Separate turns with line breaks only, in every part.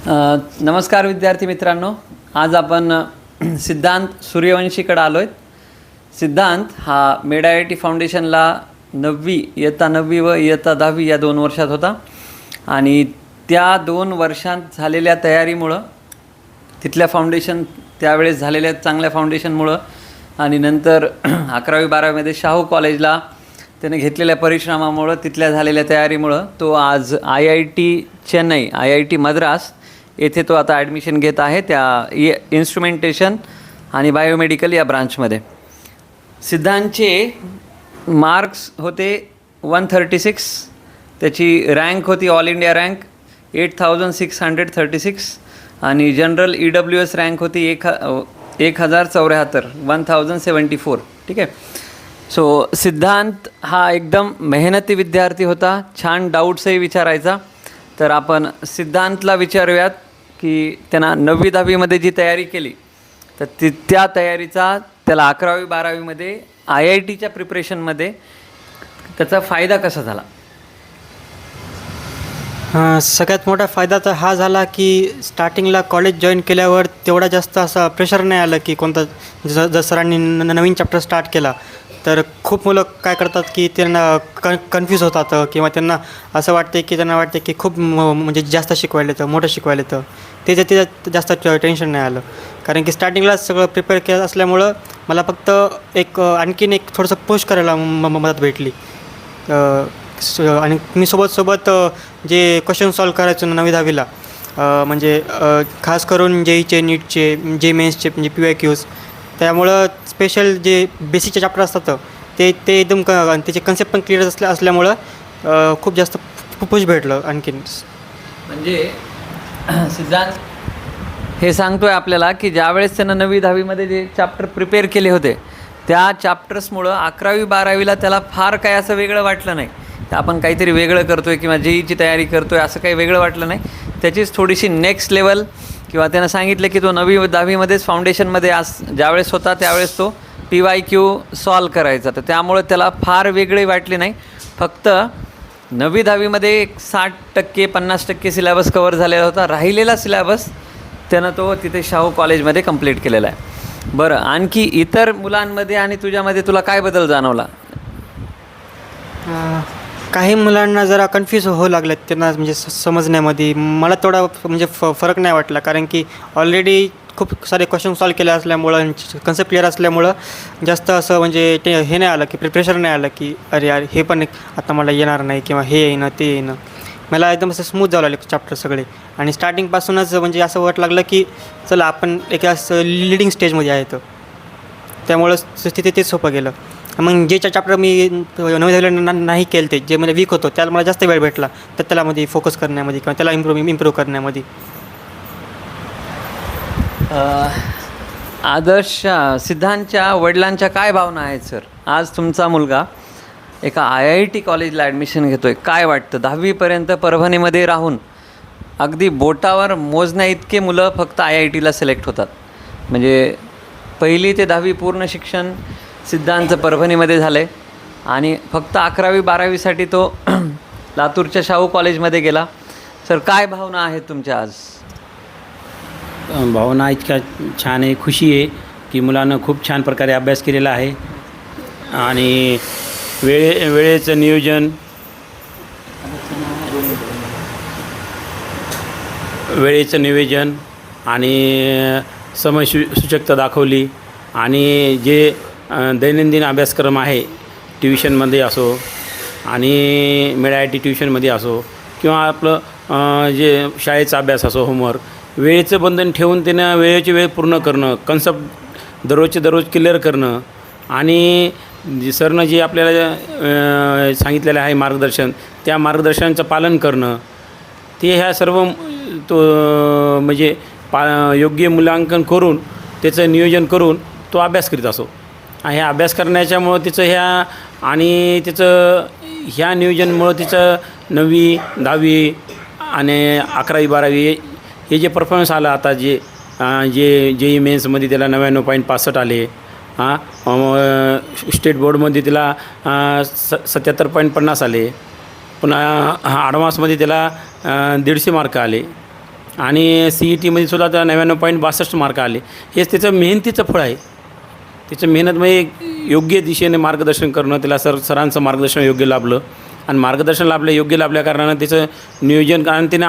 नमस्कार विद्यार्थी मित्रांनो, आज आपण सिद्धांत सूर्यवंशीकडे आलो आहेत. सिद्धांत हा मेड IIT फाउंडेशनला इयत्ता 9वी व इयत्ता 10वी या 2 वर्षात होता आणि त्या 2 वर्षांत झालेल्या तयारीमुळं तिथल्या त्यावेळेस झालेल्या चांगल्या फाउंडेशनमुळं आणि नंतर 11वी 12वीमध्ये शाहू कॉलेजला त्याने घेतलेल्या परिश्रमामुळं तिथल्या झालेल्या तयारीमुळं तो आज IIT चेन्नई IIT मद्रास येथे तो आता ॲडमिशन घेत आहे त्या इन्स्ट्रुमेंटेशन आणि बायोमेडिकल या ब्रांचमध्ये. सिद्धांतचे मार्क्स होते 136, त्याची रँक होती ऑल इंडिया रँक 8636 आणि जनरल EWS रँक होती 1074. ठीक आहे. सो सिद्धांत हा एकदम मेहनती विद्यार्थी होता, छान डाऊट्सही विचारायचा. तर आपण सिद्धांतला विचारूयात की त्यांना 9वी 10वीमध्ये जी तयारी केली तर त्या तयारीचा त्याला 11वी 12वीमध्ये IITच्या प्रिपरेशनमध्ये त्याचा फायदा कसा झाला.
सगळ्यात मोठा फायदा तर हा झाला की स्टार्टिंगला कॉलेज जॉईन केल्यावर तेवढा जास्त असा प्रेशर नाही आलं की कोणता जर सरांनी नवीन चॅप्टर स्टार्ट केला तर खूप मुलं काय करतात की त्यांना कन्फ्यूज होतात किंवा त्यांना असं वाटते की खूप म्हणजे जास्त शिकवायला येतं, मोठं शिकवायला येतं. ते जास्त टेन्शन नाही आलं कारण की स्टार्टिंगला सगळं प्रिपेअर केलं असल्यामुळं मला फक्त आणखीन एक थोडंसं पुश करायला मदत भेटली. आणि मी सोबत जे क्वेश्चन सॉल्व करायचो 9वी 10वीला म्हणजे खास करून JEEचे नीटचे मेन्सचे म्हणजे PYQs, त्यामुळं स्पेशल जे बेसिकचे चॅप्टर असतात ते एकदम त्याचे कन्सेप्ट पण क्लिअर असल्यामुळं खूप जास्त पुश भेटलं. आणखीन
म्हणजे सिद्धांत हे सांगतोय आपल्याला की ज्यावेळेस त्यानं 9वी 10वीमध्ये जे चॅप्टर प्रिपेअर केले होते त्या चॅप्टर्समुळं 11वी 12वीला त्याला फार काही असं वेगळं वाटलं नाही. आपण काहीतरी वेगळं करतो आहे किंवा JEEची तयारी करतो आहे असं काही वेगळं वाटलं नाही. त्याचीच थोडीशी नेक्स्ट लेवल किंवा त्यानं सांगितलं की तो 9वी 10वीमध्येच फाउंडेशनमध्ये ज्यावेळेस होता त्यावेळेस तो PYQ सॉल्व करायचा, तर त्यामुळं त्याला फार वेगळे वाटले नाही. फक्त 9वी 10वीमध्ये 60% 50% सिलेबस कवर झालेला होता, राहिलेला सिलेबस त्यानं तो तिथे शाहू कॉलेजमध्ये कंप्लीट केलेला आहे. बरं, आणखी इतर मुलांमध्ये आणि तुझ्यामध्ये तुला काय बदल जाणवला.
काही मुलांना जरा कन्फ्यूज होऊ लागलेत त्यांना म्हणजे समजण्यामध्ये. मला थोडा म्हणजे फरक नाही वाटला कारण की ऑलरेडी खूप सारे क्वेश्चन सॉल्व केले असल्यामुळं कन्सेप्ट क्लिअर असल्यामुळं जास्त असं म्हणजे हे नाही आलं की प्रिपरेशन नाही आलं की अरे यार हे पण आता मला येणार नाही किंवा हे येईनं ते येईनं. मला एकदम असं स्मूथ जावं लागले चॅप्टर सगळे आणि स्टार्टिंगपासूनच म्हणजे असं वाटू लागलं की चला आपण एका लिडिंग स्टेजमध्ये आहे तर त्यामुळं तिथे तेच सोपं गेलं. मग जे चॅप्टर मी 9वी 10वीला नाही केलं ते जे मला वीक होतो त्याला मला जास्त वेळ भेटला तर त्याला मध्ये फोकस करण्यामध्ये किंवा त्याला इम्प्रूव्ह करण्यामध्ये.
आदर्श, सिद्धांतच्या वडिलांच्या काय भावना आहेत सर. आज तुमचा मुलगा एका IIT कॉलेजला ॲडमिशन घेतो आहे, काय वाटतं. 10वीपर्यंत परभणीमध्ये राहून अगदी बोटावर मोजण्या इतके मुलं फक्त IITला सिलेक्ट होतात. म्हणजे 1ली ते 10वी पूर्ण शिक्षण सिद्धांतचं परभणीमध्ये झालं आहे आणि फक्त 11वी 12वीसाठी तो लातूरच्या शाहू कॉलेजमध्ये गेला. सर काय भावना आहेत तुमच्या आज.
भावना इतक्या छान आहे, खुशी आहे की मुलानं खूप छान प्रकारे अभ्यास केलेला आहे आणि वेळेचं नियोजन आणि समयसूचकता दाखवली आणि जे दैनंदिन अभ्यासक्रम आहे ट्युशनमध्ये असो आणि मेड IIT ट्युशनमध्ये असो किंवा आपलं जे शाळेचा अभ्यास असो, होमवर्क, वेळेचं बंधन ठेवून त्यानं वेळेची वेळ पूर्ण करणं, कन्सेप्ट दररोज क्लिअर करणं आणि सरनं जे आपल्याला सांगितलेलं आहे मार्गदर्शन, त्या मार्गदर्शनाचं पालन करणं, ते ह्या सर्व तो म्हणजे योग्य मूल्यांकन करून त्याचं नियोजन करून तो अभ्यास करीत असो. हे अभ्यास करण्याच्यामुळं तिचं ह्या नियोजनमुळं तिचं 9वी 10वी आणि 11वी 12वी हे जे परफॉर्मन्स आलं आता जे JEE मेन्समध्ये त्याला 99.65 आले. स्टेट बोर्डमध्ये तिला 77.50 आले. पुन्हा ॲडव्हान्समध्ये त्याला 150 मार्क आले. आणि CETमध्ये सुद्धा आता 99.62 मार्क आले. हेच त्याचं मेहनतीचं फळ आहे. त्याचं मेहनत म्हणजे योग्य दिशेने मार्गदर्शन करणं, त्याला सरांचं मार्गदर्शन योग्य लाभलं आणि मार्गदर्शन योग्य लाभल्या कारणानं त्याचं नियोजन कारण त्याने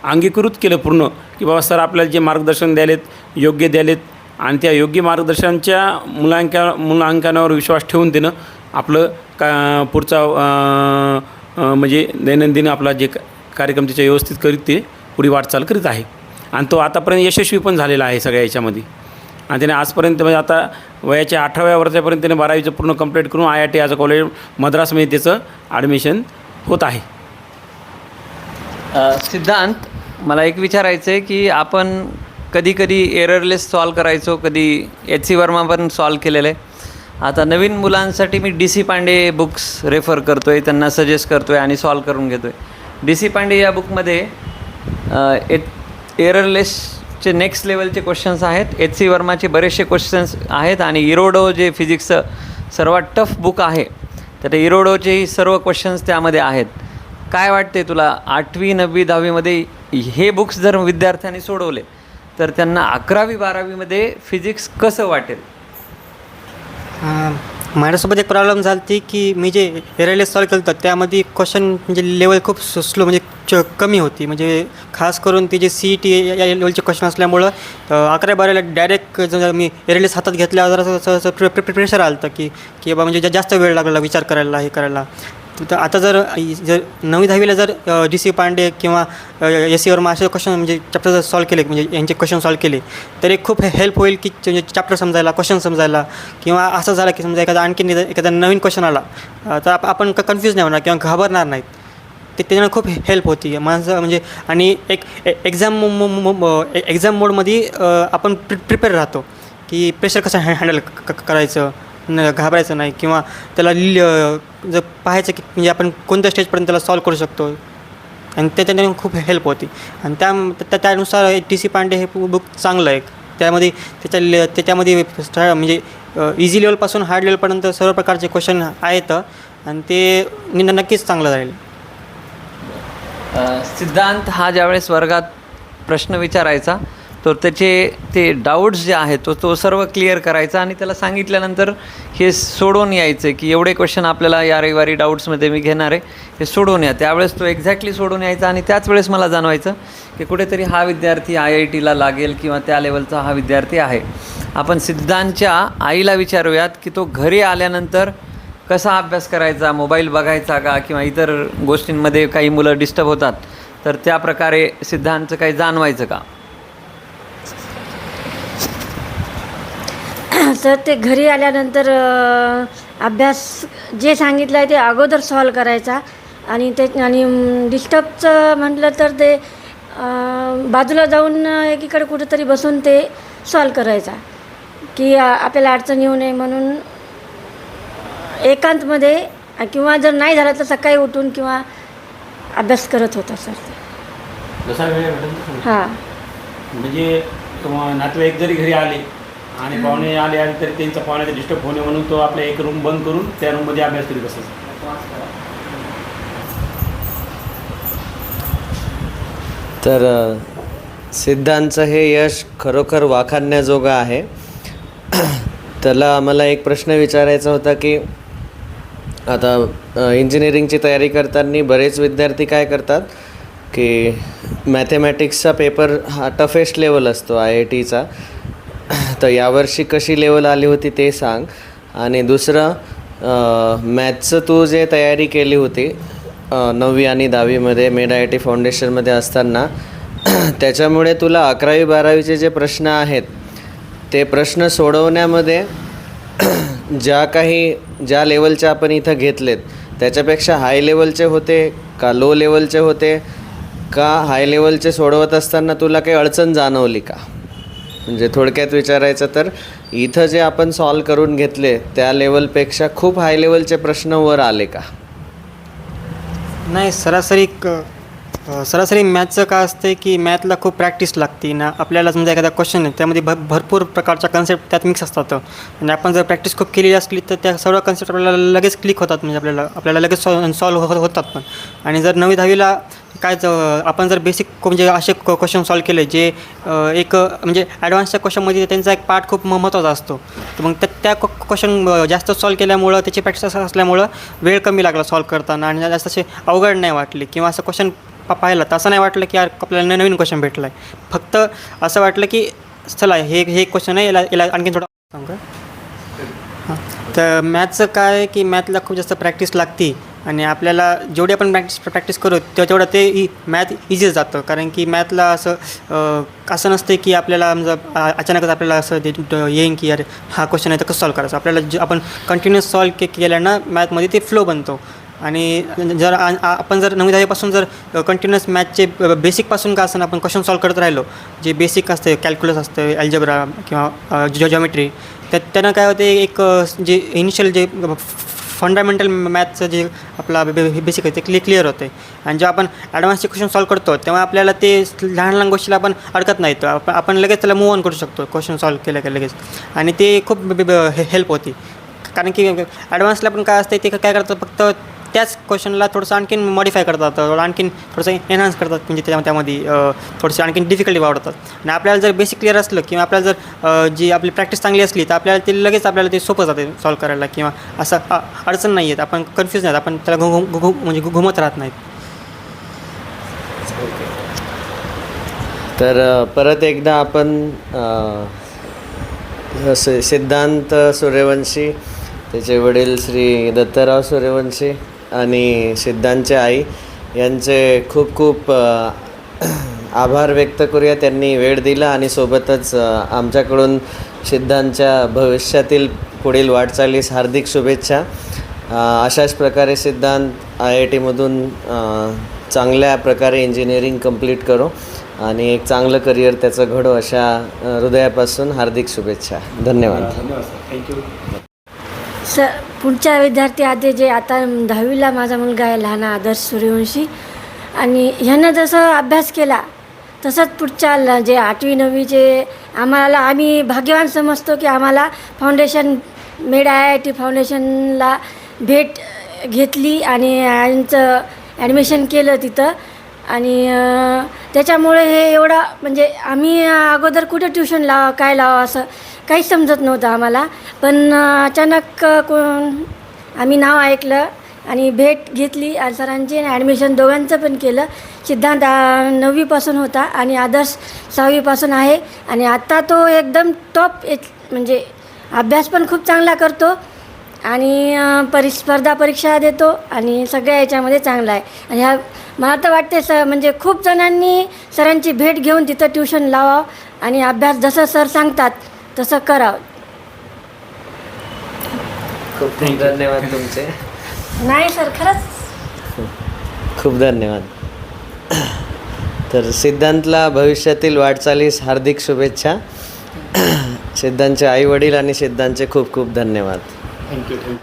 अंगीकृत केलं पूर्ण की बाबा सर आपल्याला जे मार्गदर्शन द्यालेत योग्य द्यालेत आणि त्या योग्य मार्गदर्शनाच्या मुलांकनावर विश्वास ठेवून त्यानं आपलं पुढचा म्हणजे दैनंदिन आपला जे कार्यक्रम त्याच्या व्यवस्थित करीत ते पुढे वाटचाल करीत आहे आणि तो आतापर्यंत यशस्वी पण झालेला आहे सगळ्या याच्यामध्ये. आणि त्याने आजपर्यंत म्हणजे आता वयाच्या 18व्या वर्षापर्यंत त्याने 12वीचं पूर्ण कंप्लीट करून IIT ॲज अ कॉलेज मद्रासमध्ये त्याचं ॲडमिशन होत आहे.
सिद्धांत, मला एक विचारायचं आहे की आपण कधी एररलेस सॉल्व करायचो, कधी HC वर्मा पण सॉल्व केलेलं आहे. आता नवीन मुलांसाठी मी DC पांडे बुक्स रेफर करतो आहे, त्यांना सजेस्ट करतो आहे आणि सॉल्व करून घेतो आहे. DC पांडे या बुकमध्ये एररलेसचे नेक्स्ट लेवलचे क्वेश्चन्स आहेत, HC वर्माचे बरेचसे क्वेश्चन्स आहेत आणि इरोडो जे फिजिक्सचं सर्वात टफ बुक आहे तर इरोडोचेही सर्व क्वेश्चन्स त्यामध्ये आहेत. काय वाटते तुला 8वी 9वी 10वीमध्ये हे बुक्स जर विद्यार्थ्यांनी सोडवले तर त्यांना 11वी 12वीमध्ये फिजिक्स कसं वाटेल?
माझ्यासोबत एक प्रॉब्लेम झाली ती की मी जे एररलेस सॉल्व केलं होतं त्यामध्ये क्वेश्चन म्हणजे लेवल खूप स्लो म्हणजे कमी होती. म्हणजे खास करून ती जे CET या लेवलचे क्वेश्चन असल्यामुळं 11 12ला डायरेक्ट जर मी एररलेस हातात घेतल्यावर जरा प्रेशर आलं होतं की बाबा म्हणजे जास्त वेळ लागला विचार करायला हे करायला. तर आता जर 9वी 10वीला जर DC पांडे किंवा SC वर्मा असे क्वेश्चन म्हणजे चॅप्टर जर सॉल्व केले म्हणजे यांचे क्वेश्चन सॉल्व केले तर एक खूप हेल्प होईल की म्हणजे चॅप्टर समजायला, क्वेश्चन समजायला. किंवा असं झालं की समजा एखादा नवीन क्वेश्चन आला तर आपण कन्फ्यूज नाही होणार किंवा घाबरणार नाहीत. ते त्याच्यानं खूप हेल्प होती माझं म्हणजे. आणि एक एक्झाम मोडमध्ये आपण प्रिपेअर राहतो की प्रेशर कसं हँडल करायचं, घाबरायचं नाही किंवा त्याला जर पाहायचं की म्हणजे आपण कोणत्या स्टेजपर्यंत त्याला सॉल्व करू शकतो आणि त्याच्याने खूप हेल्प होती. आणि त्यानुसार DC पांडे हे बुक चांगलं आहे. त्याच्यामध्ये म्हणजे इझी लेवलपासून हार्ड लेवलपर्यंत सर्व प्रकारचे क्वेश्चन आहेत आणि ते नक्कीच चांगलं राहील.
सिद्धांत हा ज्यावेळेस वर्गात प्रश्न विचारायचा तर ते डाऊट्स जे आहेत तो सर्व क्लिअर करायचा आणि त्याला सांगितल्यानंतर हे सोडवून यायचं की एवढे क्वेश्चन आपल्याला या रविवारी डाऊट्समध्ये मी घेणार आहे, हे सोडवून या. त्यावेळेस तो एक्झॅक्टली सोडून यायचा आणि त्याच वेळेस मला जाणवायचं की कुठेतरी हा विद्यार्थी IITला लागेल किंवा त्या लेवलचा हा विद्यार्थी आहे. आपण सिद्धांतच्या आईला विचारूयात की तो घरी आल्यानंतर कसा अभ्यास करायचा, मोबाईल बघायचा का किंवा इतर गोष्टींमध्ये काही मुलं डिस्टर्ब होतात तर त्या प्रकारे सिद्धांतचं काही जाणवायचं का?
सर ते घरी आल्यानंतर अभ्यास जे सांगितलं आहे ते अगोदर सॉल्व करायचा आणि डिस्टर्बचं म्हटलं तर ते बाजूला जाऊन एकीकडे कुठेतरी बसून ते सॉल्व करायचा की आपल्याला अडचण येऊ नये म्हणून एकांतमध्ये. किंवा जर नाही झालं तर सकाळी उठून किंवा अभ्यास करत होता सर ते.
जसा वेळ भेटेल
हां
म्हणजे नातेवाईक जरी घरी आले आणि पाहुणे आले तरी त्यांचा पाहुण्याचा डिस्टर्ब होणे म्हणून तो आपल्या एक रूम बंद करून त्या रूममध्ये अभ्यास करीत असायचा.
तर सिद्धांतचं हे यश खरोखर वाखाणण्याजोगं आहे. त्याला मला एक प्रश्न विचारायचा होता की आता इंजिनिअरिंगची तयारी करताना बरेच विद्यार्थी काय करतात की मॅथेमॅटिक्सचा पेपर हा टफेस्ट लेवल असतो IITचा. तर यावर्षी कशी लेवल आली होती ते सांग. आणि दुसरं मॅथ्सचं तू जे तयारी केली होती 9वी आणि 10वीमध्ये मेड IIT फाउंडेशनमध्ये असताना त्याच्यामुळे तुला 11वी 12वीचे जे प्रश्न आहेत ते प्रश्न सोडवण्यामध्ये ज्या लेवलचे आपण इथं घेतलेत त्याच्यापेक्षा हाय लेवलचे होते का लो लेवलचे होते का हाय लेवलचे सोडवत असताना तुला काही अडचण जाणवली का? म्हणजे थोडक्यात विचारायचं तर इथं जे आपण सॉल्व करून घेतले त्या लेवलपेक्षा खूप हाय लेवलचे प्रश्न वर आले का?
नाही, सरासरी मॅथचं काय असतं की मॅथला खूप प्रॅक्टिस लागते ना. आपल्याला समजा एखादा क्वेश्चन आहे त्यामध्ये भरपूर प्रकारच्या कन्सेप्ट त्यात मिक्स असतात आणि आपण जर प्रॅक्टिस खूप केलेली असली तर त्या सर्व कन्सेप्ट आपल्याला लगेच क्लिक होतात. म्हणजे आपल्याला लगेच सॉल्व होतात पण. आणि जर 9वी 10वीला काय आपण जर बेसिक म्हणजे असे क्वेश्चन सॉल्व केले जे एक म्हणजे ॲडव्हान्सच्या क्वेश्चनमध्ये त्यांचा एक पार्ट खूप महत्त्वाचा असतो. तर मग त्या क्वेश्चन जास्त सॉल्व केल्यामुळं त्याची प्रॅक्टिस असल्यामुळं वेळ कमी लागला सॉल्व करताना आणि जास्त असे अवघड नाही वाटले किंवा असं क्वेश्चन पाहिलं तर असं नाही वाटलं की यार आपल्याला नवीन क्वेश्चन भेटला आहे. फक्त असं वाटलं की चला हे क्वेश्चन आहे, याला आणखीन थोडं सांगू का? हां, तर मॅथचं काय आहे की मॅथला खूप जास्त प्रॅक्टिस लागते आणि आपल्याला जेवढी आपण प्रॅक्टिस करू तेवढं ते मॅथ इझी जातं. कारण की मॅथला असं नसते की आपल्याला म्हणजे अचानकच आपल्याला असं येईन की यार हा क्वेश्चन आहे तर कसं सॉल्व करायचं. आपल्याला आपण कंटिन्युअस सॉल्व केल्यानं मॅथमध्ये ते फ्लो बनतो. आणि जर आपण जर 9-10पासून जर कंटिन्युअस मॅथचे बेसिकपासून का असं आपण क्वेश्चन सॉल्व करत राहिलो, जे बेसिक असते कॅल्क्युलस असतं, अल्जेब्रा किंवा जॉमेट्री, त्यानं काय होते एक जे इनिशियल जे फंडामेंटल मॅथचं जे आपला बेसिक आहे ते क्लिअर होते. आणि जेव्हा आपण ॲडव्हान्सचे क्वेश्चन सॉल्व करतो तेव्हा आपल्याला ते लहान लहान गोष्टीला आपण अडकत नाही. तर आपण लगेच त्याला मूव ऑन करू शकतो क्वेश्चन सॉल्व केल्या लगेच. आणि ते खूप हेल्प होती. कारण की ॲडव्हान्सला पण काय असते ते काय करतात फक्त त्याच क्वेश्चनला थोडंसं आणखीन मॉडिफाय करतात, आणखीन थोडंसं एनहान्स करतात, म्हणजे त्यामध्ये थोडीशी आणखीन डिफिकल्टी वाढवतात. आणि आपल्याला जर बेसिक क्लिअर असलं किंवा आपल्याला जर जी आपली प्रॅक्टिस चांगली असली तर आपल्याला ते लगेच आपल्याला ते सोपं जाते सॉल्व करायला किंवा असं अडचण नाही येत. आपण कन्फ्यूज नाही, आपण त्याला म्हणजे घुमत राहत नाहीत.
तर परत एकदा आपण सिद्धांत सूर्यवंशी, त्याचे वडील श्री दत्तराव सूर्यवंशी आणि सिद्धांतचे आई यांचे खूप खूप आभार व्यक्त करूया. त्यांनी वेळ दिला आणि सोबतच आमच्याकडून सिद्धांतच्या भविष्यातील पुढील वाटचालीस हार्दिक शुभेच्छा. अशाच प्रकारे सिद्धांत IIT-मधून चांगल्या प्रकारे इंजिनिअरिंग कंप्लीट करो आणि एक चांगलं करिअर त्याचं घडो, अशा हृदयापासून हार्दिक शुभेच्छा. धन्यवाद.
थँक्यू.
पुढच्या विद्यार्थी आधी जे आता 10वीला माझा मुलगा आहे लहान आदर्श सूर्यवंशी, आणि ह्यानं जसं अभ्यास केला तसंच पुढच्या जे 8वी-9वीचे आम्ही भाग्यवान समजतो की आम्हाला फाउंडेशन मेड IIT फाउंडेशनला भेट घेतली आणि यांचं ॲडमिशन केलं तिथं. आणि त्याच्यामुळे हे एवढं म्हणजे आम्ही अगोदर कुठे ट्युशन काय लावा असं काहीच समजत नव्हतं आम्हाला. पण अचानक आम्ही नाव ऐकलं आणि भेट घेतली आणि सरांची ॲडमिशन दोघांचं पण केलं. सिद्धांत 9वीपासून होता आणि आदर्श 6वीपासून आहे. आणि आत्ता तो एकदम टॉप म्हणजे अभ्यास पण खूप चांगला करतो आणि स्पर्धा परीक्षा देतो आणि सगळ्या याच्यामध्ये चांगला आहे. आणि मला तर वाटते म्हणजे खूप जणांनी सरांची भेट घेऊन तिथं ट्युशन लावावं आणि अभ्यास जसं सर सांगतात तसं करावं.
खूप खूप धन्यवाद तुमचे.
नाही सर, खरंच
खूप धन्यवाद. तर सिद्धांतला भविष्यातील वाटचालीस हार्दिक शुभेच्छा. सिद्धांतचे आई वडील आणि सिद्धांतचे खूप खूप धन्यवाद.
थँक्यू.